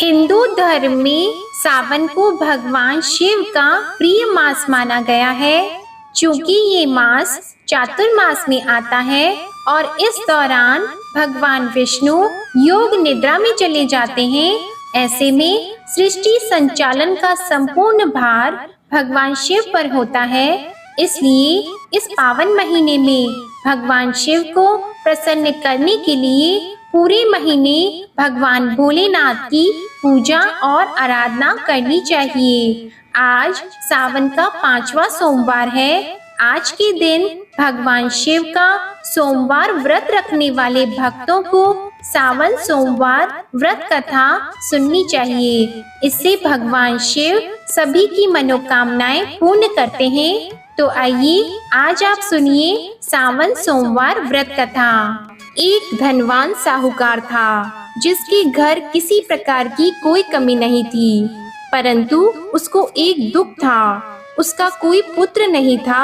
हिंदू धर्म में सावन को भगवान शिव का प्रिय मास माना गया है। चूंकि ये मास चातुर्मास में आता है और इस दौरान भगवान विष्णु योग निद्रा में चले जाते हैं। ऐसे में सृष्टि संचालन का संपूर्ण भार भगवान शिव पर होता है। इसलिए इस पावन महीने में भगवान शिव को प्रसन्न करने के लिए पूरे महीने भगवान भोलेनाथ की पूजा और आराधना करनी चाहिए। आज सावन का 5वां सोमवार है। आज के दिन भगवान शिव का सोमवार व्रत रखने वाले भक्तों को सावन सोमवार व्रत कथा सुननी चाहिए। इससे भगवान शिव सभी की मनोकामनाएं पूर्ण करते हैं। तो आइए आज आप सुनिए सावन सोमवार व्रत कथा। एक धनवान साहूकार था जिसके घर किसी प्रकार की कोई कमी नहीं थी, परंतु उसको एक दुख था। उसका कोई पुत्र नहीं था।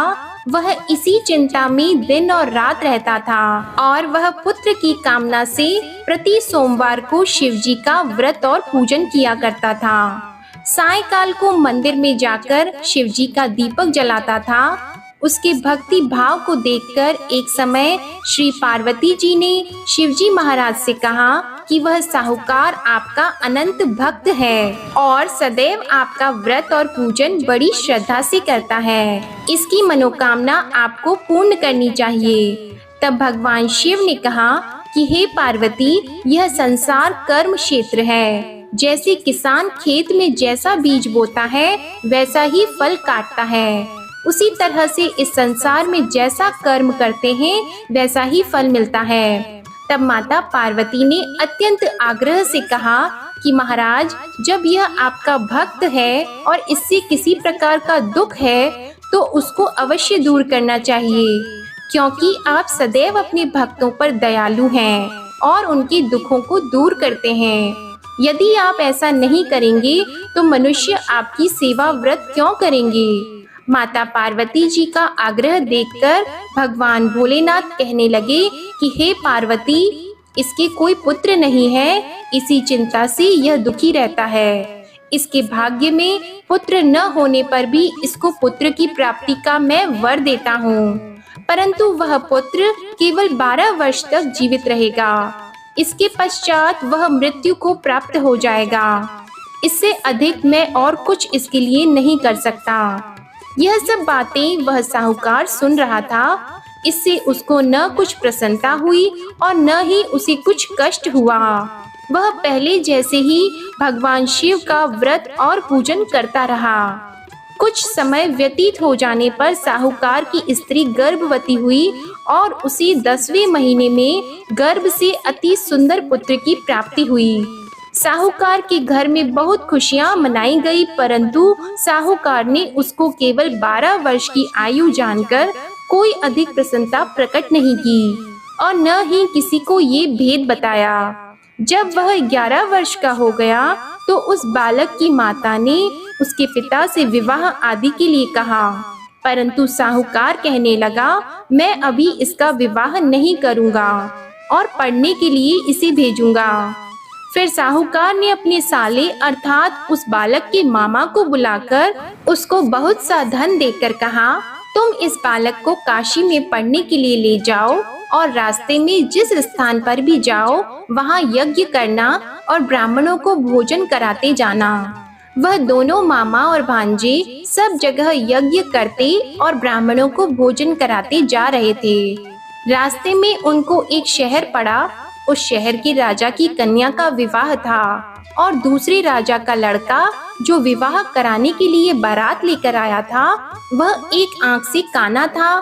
वह इसी चिंता में दिन और रात रहता था और वह पुत्र की कामना से प्रति सोमवार को शिवजी का व्रत और पूजन किया करता था। सायंकाल को मंदिर में जाकर शिवजी का दीपक जलाता था। उसके भक्ति भाव को देखकर एक समय श्री पार्वती जी ने शिवजी महाराज से कहा कि वह साहूकार आपका अनंत भक्त है और सदैव आपका व्रत और पूजन बड़ी श्रद्धा से करता है। इसकी मनोकामना आपको पूर्ण करनी चाहिए। तब भगवान शिव ने कहा कि हे पार्वती, यह संसार कर्म क्षेत्र है। जैसे किसान खेत में जैसा बीज बोता है वैसा ही फल काटता है, उसी तरह से इस संसार में जैसा कर्म करते हैं वैसा ही फल मिलता है। तब माता पार्वती ने अत्यंत आग्रह से कहा कि महाराज, जब यह आपका भक्त है और इससे किसी प्रकार का दुख है तो उसको अवश्य दूर करना चाहिए, क्योंकि आप सदैव अपने भक्तों पर दयालु हैं और उनके दुखों को दूर करते हैं। यदि आप ऐसा नहीं करेंगे तो मनुष्य आपकी सेवा व्रत क्यों करेंगे? माता पार्वती जी का आग्रह देखकर भगवान भोलेनाथ कहने लगे कि हे पार्वती, इसके कोई पुत्र नहीं है, इसी चिंता से यह दुखी रहता है। इसके भाग्य में पुत्र न होने पर भी इसको पुत्र की प्राप्ति का मैं वर देता हूँ, परंतु वह पुत्र केवल 12 वर्ष तक जीवित रहेगा। इसके पश्चात वह मृत्यु को प्राप्त हो जाएगा। इससे अधिक मैं और कुछ इसके लिए नहीं कर सकता। यह सब बातें वह साहूकार सुन रहा था। इससे उसको न कुछ प्रसन्नता हुई और न ही उसे कुछ कष्ट हुआ। वह पहले जैसे ही भगवान शिव का व्रत और पूजन करता रहा। कुछ समय व्यतीत हो जाने पर साहूकार की स्त्री गर्भवती हुई और उसे 10वें महीने में गर्भ से अति सुंदर पुत्र की प्राप्ति हुई। साहूकार के घर में बहुत खुशियां मनाई गई, परंतु साहूकार ने उसको केवल 12 वर्ष की आयु जानकर कोई अधिक प्रसन्नता प्रकट नहीं की और न ही किसी को ये भेद बताया। जब वह 11 वर्ष का हो गया तो उस बालक की माता ने उसके पिता से विवाह आदि के लिए कहा, परंतु साहूकार कहने लगा, मैं अभी इसका विवाह नहीं करूंगा और पढ़ने के लिए इसे भेजूंगा। फिर साहूकार ने अपने साले अर्थात उस बालक के मामा को बुलाकर उसको बहुत सा धन देकर कहा, तुम इस बालक को काशी में पढ़ने के लिए ले जाओ और रास्ते में जिस स्थान पर भी जाओ वहाँ यज्ञ करना और ब्राह्मणों को भोजन कराते जाना। वह दोनों मामा और भांजे सब जगह यज्ञ करते और ब्राह्मणों को भोजन कराते जा रहे थे। रास्ते में उनको एक शहर पड़ा। उस शहर के राजा की कन्या का विवाह था और दूसरे राजा का लड़का जो विवाह कराने के लिए बारात लेकर आया था वह एक आंख से काना था।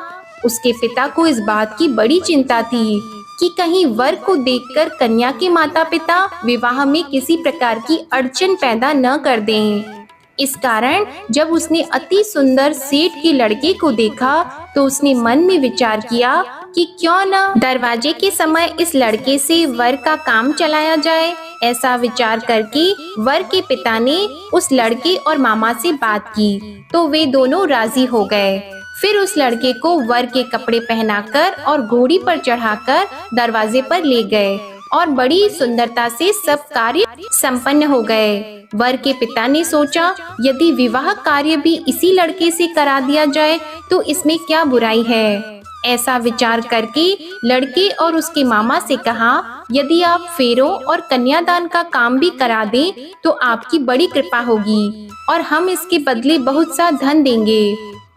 उसके पिता को इस बात की बड़ी चिंता थी कि कहीं वर को देखकर कन्या के माता पिता विवाह में किसी प्रकार की अड़चन पैदा न कर दें। इस कारण जब उसने अति सुंदर सेठ के लड़के को देखा तो उसने मन में विचार किया कि क्यों न दरवाजे के समय इस लड़के से वर का काम चलाया जाए। ऐसा विचार करके वर के पिता ने उस लड़के और मामा से बात की तो वे दोनों राजी हो गए। फिर उस लड़के को वर के कपड़े पहनाकर और घोड़ी पर चढ़ाकर दरवाजे पर ले गए और बड़ी सुंदरता से सब कार्य संपन्न हो गए। वर के पिता ने सोचा, यदि विवाह कार्य भी इसी लड़के से करा दिया जाए तो इसमें क्या बुराई है। ऐसा विचार करके लड़के और उसके मामा से कहा, यदि आप फेरों और कन्यादान का काम भी करा दें तो आपकी बड़ी कृपा होगी और हम इसके बदले बहुत सा धन देंगे।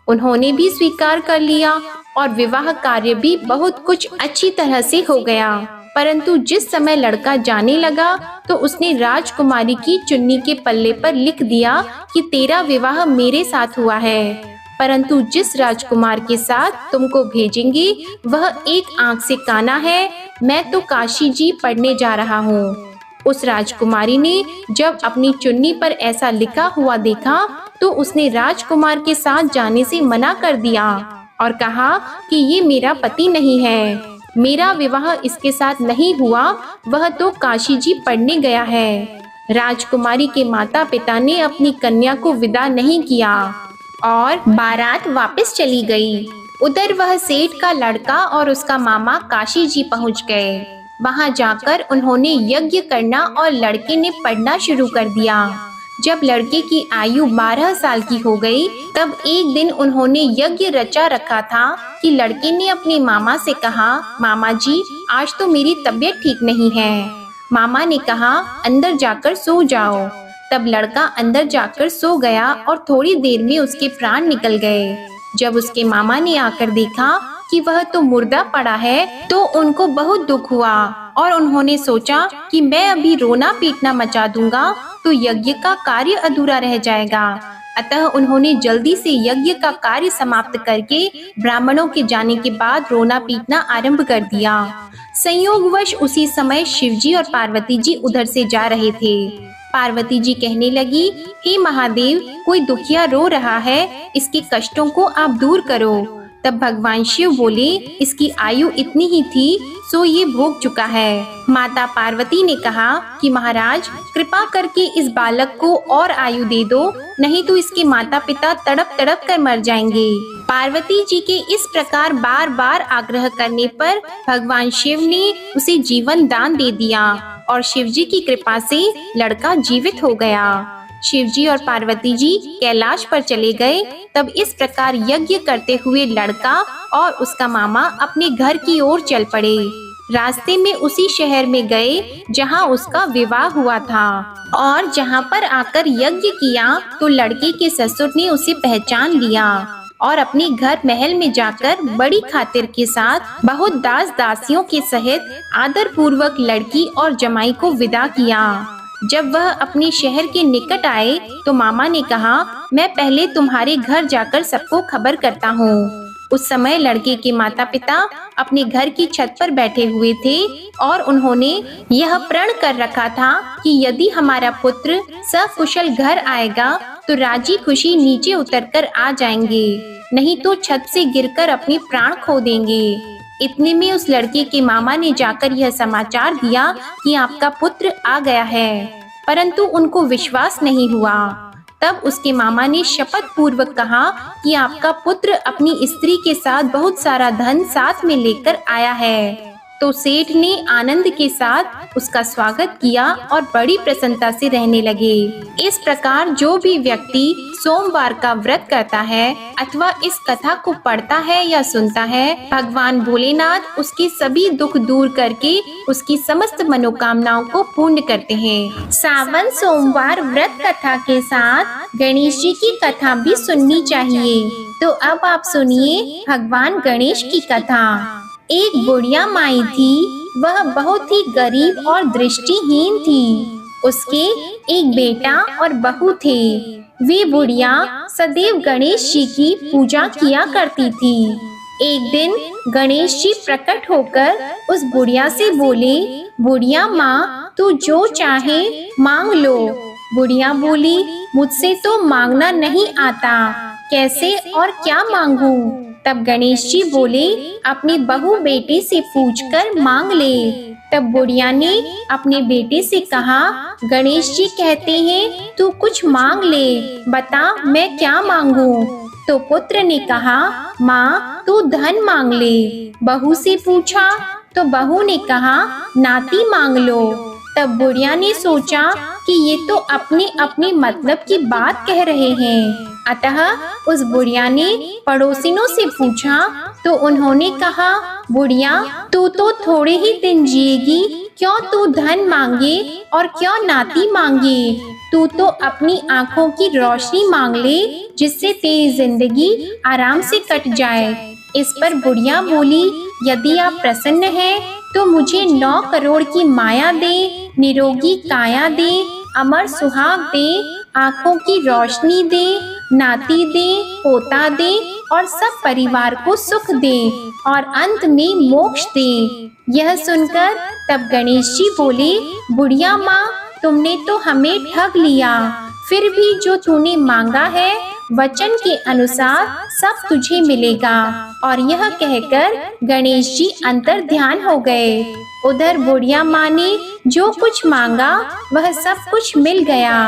उन्होंने भी स्वीकार कर लिया और विवाह कार्य भी बहुत कुछ अच्छी तरह से हो गया। परंतु जिस समय लड़का जाने लगा तो उसने राजकुमारी की चुन्नी के पल्ले पर लिख दिया कि तेरा विवाह मेरे साथ हुआ है, परंतु जिस राजकुमार के साथ तुमको भेजेंगे वह एक आंख से काना है। मैं तो काशी जी पढ़ने जा रहा हूँ। उस राजकुमारी ने जब अपनी चुन्नी पर ऐसा लिखा हुआ देखा तो उसने राजकुमार के साथ जाने से मना कर दिया और कहा कि ये मेरा पति नहीं है, मेरा विवाह इसके साथ नहीं हुआ, वह तो काशी जी पढ़ने गया है। राजकुमारी के माता पिता ने अपनी कन्या को विदा नहीं किया और बारात वापस चली गई। उधर वह सेठ का लड़का और उसका मामा काशी जी पहुंच गए। वहां जाकर उन्होंने यज्ञ करना और लड़के ने पढ़ना शुरू कर दिया। जब लड़के की आयु 12 साल की हो गई तब एक दिन उन्होंने यज्ञ रचा रखा था कि लड़के ने अपने मामा से कहा, मामा जी आज तो मेरी तबीयत ठीक नहीं है। मामा ने कहा, अंदर जाकर सो जाओ। तब लड़का अंदर जाकर सो गया और थोड़ी देर में उसके प्राण निकल गए। जब उसके मामा ने आकर देखा कि वह तो मुर्दा पड़ा है तो उनको बहुत दुख हुआ और उन्होंने सोचा कि मैं अभी रोना पीटना मचा दूंगा तो यज्ञ का कार्य अधूरा रह जाएगा। अतः उन्होंने जल्दी से यज्ञ का कार्य समाप्त करके ब्राह्मणों के जाने के बाद रोना पीटना आरंभ कर दिया। संयोगवश उसी समय शिवजी और पार्वती जी उधर से जा रहे थे। पार्वती जी कहने लगी, हे महादेव, कोई दुखिया रो रहा है, इसके कष्टों को आप दूर करो। तब भगवान शिव बोले, इसकी आयु इतनी ही थी सो ये भोग चुका है। माता पार्वती ने कहा कि महाराज कृपा करके इस बालक को और आयु दे दो, नहीं तो इसके माता पिता तड़प तड़प कर मर जाएंगे। पार्वती जी के इस प्रकार बार बार आग्रह करने पर भगवान शिव ने उसे जीवन दान दे दिया और शिव जी की कृपा से लड़का जीवित हो गया। शिवजी और पार्वती जी कैलाश पर चले गए। तब इस प्रकार यज्ञ करते हुए लड़का और उसका मामा अपने घर की ओर चल पड़े। रास्ते में उसी शहर में गए जहां उसका विवाह हुआ था और जहां पर आकर यज्ञ किया तो लड़के के ससुर ने उसे पहचान लिया और अपने घर महल में जाकर बड़ी खातिर के साथ बहुत दास दासियों के सहित आदर पूर्वक लड़की और जमाई को विदा किया। जब वह अपने शहर के निकट आए तो मामा ने कहा, मैं पहले तुम्हारे घर जाकर सबको खबर करता हूँ। उस समय लड़के के माता पिता अपने घर की छत पर बैठे हुए थे और उन्होंने यह प्रण कर रखा था कि यदि हमारा पुत्र सकुशल घर आएगा तो राजी खुशी नीचे उतरकर आ जाएंगे, नहीं तो छत से गिरकर अपने प्राण खो देंगे। इतने में उस लड़के के मामा ने जाकर यह समाचार दिया कि आपका पुत्र आ गया है, परंतु उनको विश्वास नहीं हुआ। तब उसके मामा ने शपथ पूर्वक कहा कि आपका पुत्र अपनी स्त्री के साथ बहुत सारा धन साथ में लेकर आया है। तो सेठ ने आनंद के साथ उसका स्वागत किया और बड़ी प्रसन्नता से रहने लगे। इस प्रकार जो भी व्यक्ति सोमवार का व्रत करता है अथवा इस कथा को पढ़ता है या सुनता है, भगवान भोलेनाथ उसके सभी दुख दूर करके उसकी समस्त मनोकामनाओं को पूर्ण करते हैं। सावन सोमवार व्रत कथा के साथ गणेश जी की कथा भी सुननी चाहिए। तो अब आप सुनिए भगवान गणेश की कथा। एक बुढ़िया माई थी, वह बहुत ही गरीब और दृष्टिहीन थी। उसके एक बेटा और बहू थे। वे बुढ़िया सदैव गणेश जी की पूजा किया करती थी। एक दिन गणेश जी प्रकट होकर उस बुढ़िया से बोले, बुढ़िया माँ, तू जो चाहे मांग लो। बुढ़िया बोली, मुझसे तो मांगना नहीं आता, कैसे और क्या मांगू। तब गणेश जी बोले, अपनी बहू बेटे से पूछकर मांग ले। तब बुढ़िया ने अपने बेटे से कहा, गणेश जी कहते हैं तू कुछ मांग ले, बता मैं क्या मांगू। तो पुत्र ने कहा, माँ तू धन मांग ले। बहू से पूछा, तो बहू ने कहा नाती मांग लो। तब बुढ़िया ने सोचा कि ये तो अपने अपने मतलब की बात कह रहे हैं। अतः उस बुढ़िया ने पड़ोसिनों से पूछा तो उन्होंने कहा, बुढ़िया तू तो थोड़े ही दिन जिएगी, क्यों तू धन मांगे और क्यों नाती मांगे। तू तो अपनी आंखों की रोशनी मांग ले, जिससे तेरी जिंदगी आराम से कट जाए। इस पर बुढ़िया बोली, यदि आप प्रसन्न हैं तो मुझे 9 करोड़ की माया दे, निरोगी काया दे, अमर सुहाग दे, आंखों की रोशनी दे, नाती दे, पोता दे और सब परिवार को सुख दे और अंत में मोक्ष दे। यह सुनकर तब गणेश जी बोले, बुढ़िया माँ तुमने तो हमें ठग लिया, फिर भी जो तूने मांगा है वचन के अनुसार सब तुझे मिलेगा। और यह कहकर गणेश जी अंतर ध्यान हो गए। उधर बुढ़िया माँ ने जो कुछ मांगा वह सब कुछ मिल गया।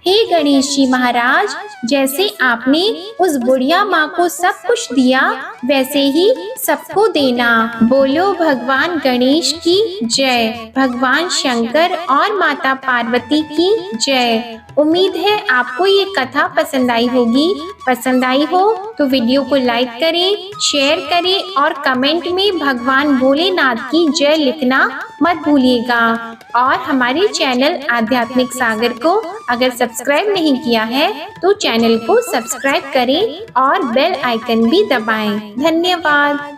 हे गणेश जी महाराज, जैसे आपने उस बुढ़िया माँ को सब कुछ दिया वैसे ही सबको देना। बोलो भगवान गणेश की जय, भगवान शंकर और माता पार्वती की जय। उम्मीद है आपको ये कथा पसंद आई होगी। पसंद आई हो तो वीडियो को लाइक करें, शेयर करें और कमेंट में भगवान भोलेनाथ की जय लिखना मत भूलिएगा। और हमारे चैनल आध्यात्मिक सागर को अगर सब्सक्राइब नहीं किया है तो चैनल को सब्सक्राइब करें और बेल आइकन भी दबाएं। धन्यवाद।